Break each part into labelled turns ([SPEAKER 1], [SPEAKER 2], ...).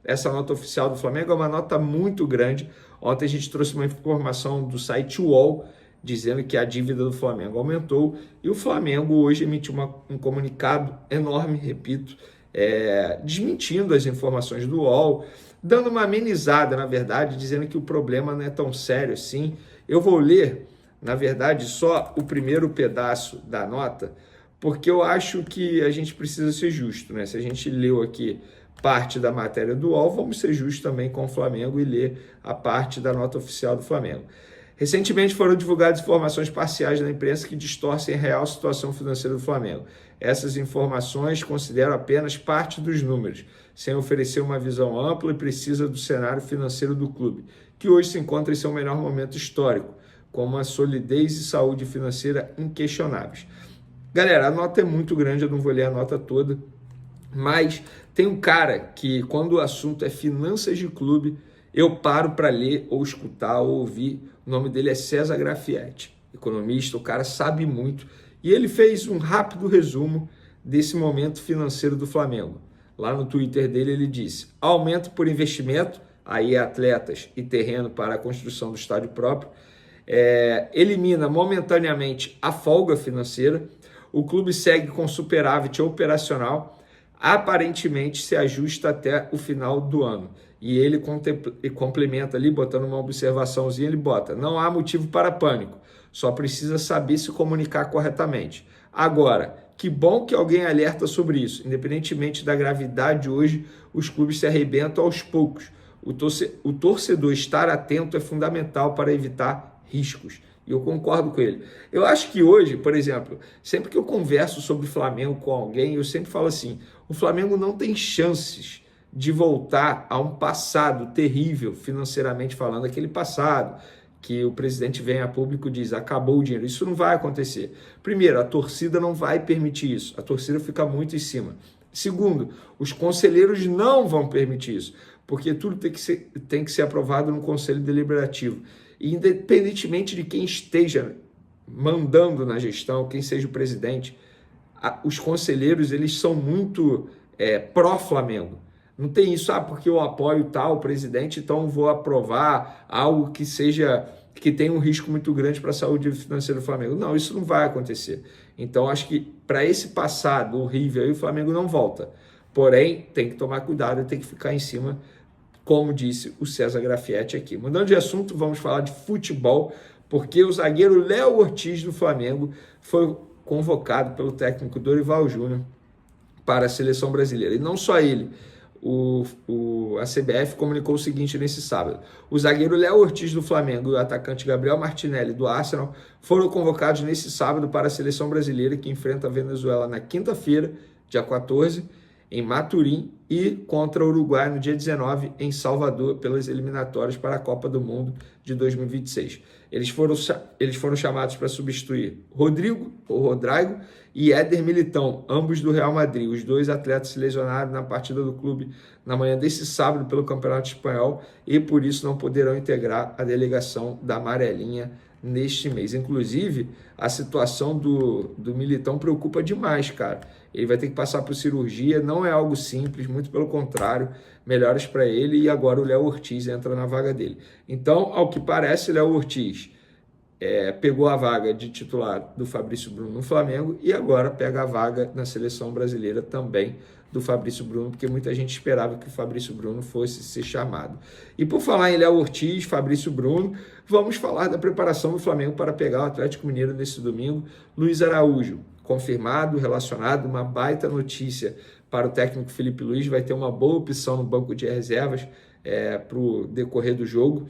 [SPEAKER 1] essa nota oficial do Flamengo é uma nota muito grande. Ontem a gente trouxe uma informação do site UOL dizendo que a dívida do Flamengo aumentou e o Flamengo hoje emitiu um comunicado enorme, repito, desmentindo as informações do UOL, dando uma amenizada, na verdade, dizendo que o problema não é tão sério assim. Eu vou ler, na verdade, só o primeiro pedaço da nota, porque eu acho que a gente precisa ser justo, né? Se a gente leu aqui parte da matéria do UOL, vamos ser justos também com o Flamengo e ler a parte da nota oficial do Flamengo. Recentemente foram divulgadas informações parciais da imprensa que distorcem a real situação financeira do Flamengo. Essas informações consideram apenas parte dos números, sem oferecer uma visão ampla e precisa do cenário financeiro do clube, que hoje se encontra em seu melhor momento histórico, com uma solidez e saúde financeira inquestionáveis. Galera, a nota é muito grande, eu não vou ler a nota toda, mas tem um cara que, quando o assunto é finanças de clube, eu paro para ler ou escutar ou ouvir. O nome dele é César Grafietti, economista, o cara sabe muito. E ele fez um rápido resumo desse momento financeiro do Flamengo. Lá no Twitter dele ele disse: aumento por investimento, aí atletas e terreno para a construção do estádio próprio, elimina momentaneamente a folga financeira, o clube segue com superávit operacional, aparentemente se ajusta até o final do ano. E ele complementa ali, botando uma observaçãozinha, ele bota: não há motivo para pânico, só precisa saber se comunicar corretamente. Agora, que bom que alguém alerta sobre isso. Independentemente da gravidade, hoje os clubes se arrebentam aos poucos. O torcedor estar atento é fundamental para evitar riscos. E eu concordo com ele. Eu acho que hoje, por exemplo, sempre que eu converso sobre Flamengo com alguém, eu sempre falo assim: o Flamengo não tem chances de voltar a um passado terrível, financeiramente falando, aquele passado que o presidente vem a público e diz: acabou o dinheiro. Isso não vai acontecer. Primeiro, a torcida não vai permitir isso. A torcida fica muito em cima. Segundo, os conselheiros não vão permitir isso, porque tudo tem que ser aprovado no conselho deliberativo. E independentemente de quem esteja mandando na gestão, quem seja o presidente, os conselheiros, eles são muito pró-Flamengo. Não tem isso, porque eu apoio tal presidente, então vou aprovar algo que tenha um risco muito grande para a saúde financeira do Flamengo. Não, isso não vai acontecer. Então, acho que para esse passado horrível aí, o Flamengo não volta. Porém, tem que tomar cuidado e tem que ficar em cima, como disse o César Grafietti aqui. Mudando de assunto, vamos falar de futebol, porque o zagueiro Léo Ortiz do Flamengo foi convocado pelo técnico Dorival Júnior para a seleção brasileira. E não só ele. A CBF comunicou o seguinte nesse sábado: o zagueiro Léo Ortiz do Flamengo e o atacante Gabriel Martinelli do Arsenal foram convocados nesse sábado para a seleção brasileira, que enfrenta a Venezuela na quinta-feira, dia 14, em Maturim, e contra o Uruguai no dia 19, em Salvador, pelas eliminatórias para a Copa do Mundo de 2026. Eles foram chamados para substituir Rodrigo e Éder Militão, ambos do Real Madrid. Os dois atletas se lesionaram na partida do clube na manhã desse sábado pelo Campeonato Espanhol e por isso não poderão integrar a delegação da Amarelinha neste mês. Inclusive, a situação do Militão preocupa demais, cara. Ele vai ter que passar por cirurgia, não é algo simples, muito pelo contrário, melhoras para ele, e agora o Léo Ortiz entra na vaga dele. Então, ao que parece, Léo Ortiz pegou a vaga de titular do Fabrício Bruno no Flamengo e agora pega a vaga na seleção brasileira também do Fabrício Bruno, porque muita gente esperava que o Fabrício Bruno fosse ser chamado. E por falar em Léo Ortiz, Fabrício Bruno, vamos falar da preparação do Flamengo para pegar o Atlético Mineiro nesse domingo. Luiz Araújo, confirmado, relacionado, uma baita notícia para o técnico Felipe Luiz, vai ter uma boa opção no banco de reservas para o decorrer do jogo.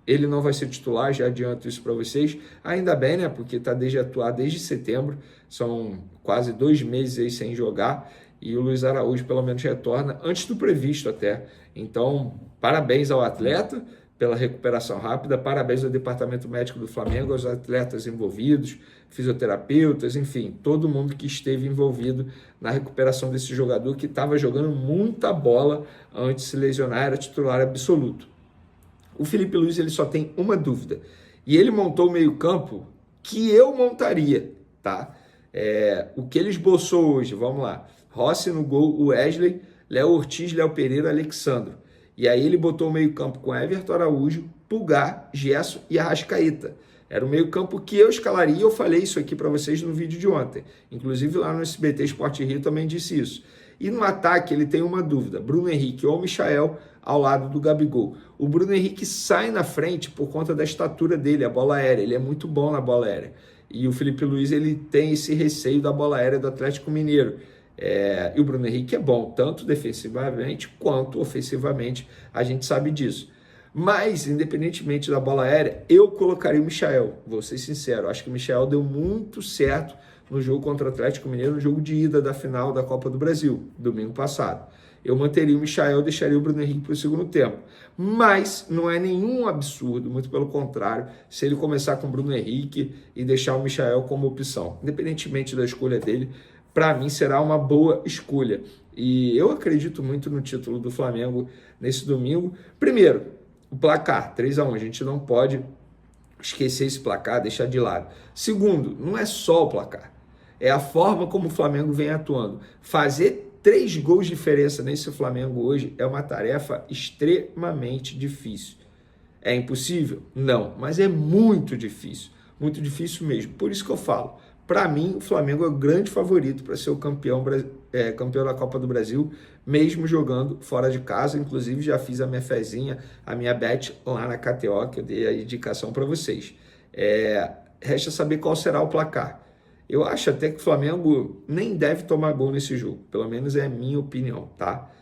[SPEAKER 1] Ele não vai ser titular, já adianto isso para vocês. Ainda bem, né? Porque está desde setembro, são quase 2 meses aí sem jogar, e o Luiz Araújo pelo menos retorna antes do previsto até. Então, parabéns ao atleta pela recuperação rápida, parabéns ao departamento médico do Flamengo, aos atletas envolvidos, fisioterapeutas, enfim, todo mundo que esteve envolvido na recuperação desse jogador que estava jogando muita bola antes de se lesionar, era titular absoluto. O Felipe Luiz, ele só tem uma dúvida, e ele montou o meio-campo que eu montaria, tá? O que ele esboçou hoje, vamos lá: Rossi no gol, o Wesley, Léo Ortiz, Léo Pereira, Alexandro. E aí ele botou o meio-campo com Everton Araújo, Pulgar, Gerson e Arrascaeta. Era o meio-campo que eu escalaria, eu falei isso aqui para vocês no vídeo de ontem. Inclusive lá no SBT Sport Rio também disse isso. E no ataque ele tem uma dúvida, Bruno Henrique ou Michael ao lado do Gabigol. O Bruno Henrique sai na frente por conta da estatura dele, a bola aérea, ele é muito bom na bola aérea. E o Felipe Luiz ele tem esse receio da bola aérea do Atlético Mineiro. E o Bruno Henrique é bom, tanto defensivamente quanto ofensivamente, a gente sabe disso. Mas, independentemente da bola aérea, eu colocaria o Michael, vou ser sincero, acho que o Michael deu muito certo no jogo contra o Atlético Mineiro, no jogo de ida da final da Copa do Brasil, domingo passado. Eu manteria o Michael, deixaria o Bruno Henrique para o segundo tempo. Mas não é nenhum absurdo, muito pelo contrário, se ele começar com o Bruno Henrique e deixar o Michael como opção. Independentemente da escolha dele, para mim será uma boa escolha. E eu acredito muito no título do Flamengo nesse domingo. Primeiro, o placar, 3-1, a gente não pode esquecer esse placar, deixar de lado. Segundo, não é só o placar, é a forma como o Flamengo vem atuando. Fazer 3 gols de diferença nesse Flamengo hoje é uma tarefa extremamente difícil. É impossível? Não, mas é muito difícil mesmo. Por isso que eu falo, para mim o Flamengo é o grande favorito para ser o campeão da Copa do Brasil, mesmo jogando fora de casa. Inclusive já fiz a minha fezinha, a minha bet lá na KTO, que eu dei a indicação para vocês. Resta saber qual será o placar. Eu acho até que o Flamengo nem deve tomar gol nesse jogo, pelo menos é a minha opinião, tá?